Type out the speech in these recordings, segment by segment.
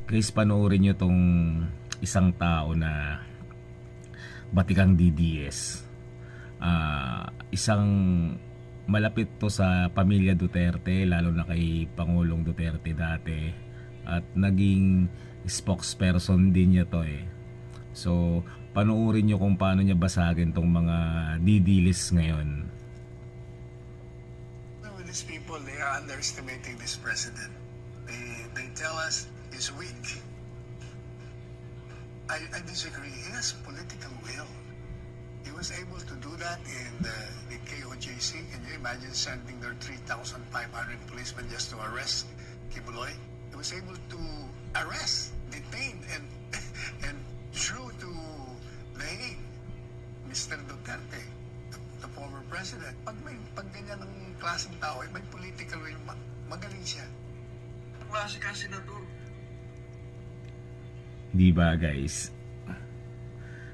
Guys, panoorin nyo tong isang tao na batikang DDS. Isang malapit to sa pamilya Duterte, lalo na kay Pangulong Duterte dati, at naging spokesperson din niya to eh. So panoorin nyo kung paano niya basagin tong mga DDLs ngayon. With these people, they are underestimating this president. They tell us he's weak. I disagree. He has political will. He was able to do that in the KOJC. Can you imagine sending their 3,500 policemen just to arrest Kibuloy? He was able to arrest, detain, and and drew to The Hague Mr. Duterte, the former president. Pag ganyan ng klaseng tao, may political will, magaling siya. Klase ka, senador. Di ba guys?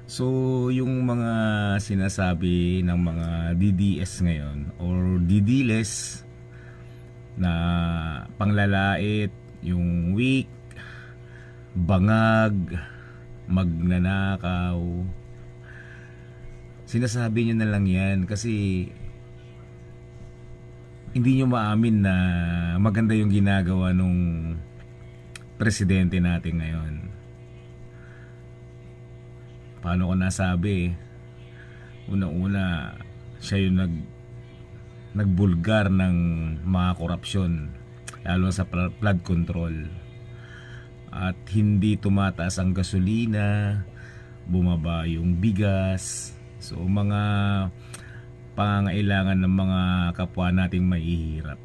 So yung mga sinasabi ng mga DDS ngayon or DDLs na panglalait, yung weak, bangag, magnanakaw, sinasabi nyo na lang yan kasi hindi nyo maamin na maganda yung ginagawa nung presidente natin ngayon. Paano ko nasabi? Una-una, siya yung nagbulgar ng mga korupsyon, lalo sa flood control. At hindi tumataas ang gasolina, bumaba yung bigas. So mga pangangailangan ng mga kapwa nating mahihirap.